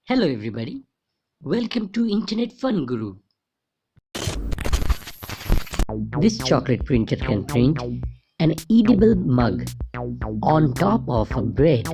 Hello everybody, welcome to Internet Fun Guru. This chocolate printer can print an edible mug on top of a bread.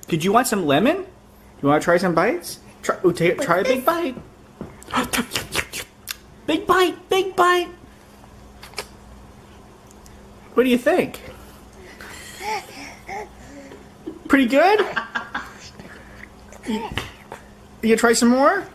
Did you want some lemon? You want to try some bites? Try a big bite. Big bite, big bite. What do you think? Pretty good? You try some more?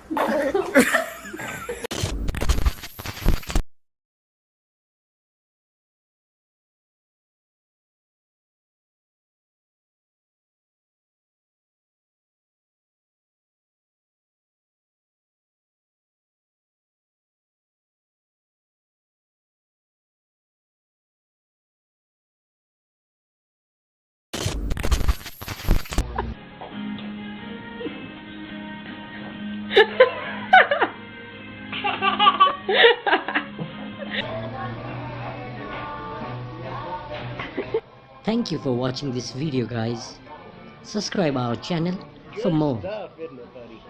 Thank you for watching this video guys. Subscribe our channel for more. Tough, isn't it, buddy?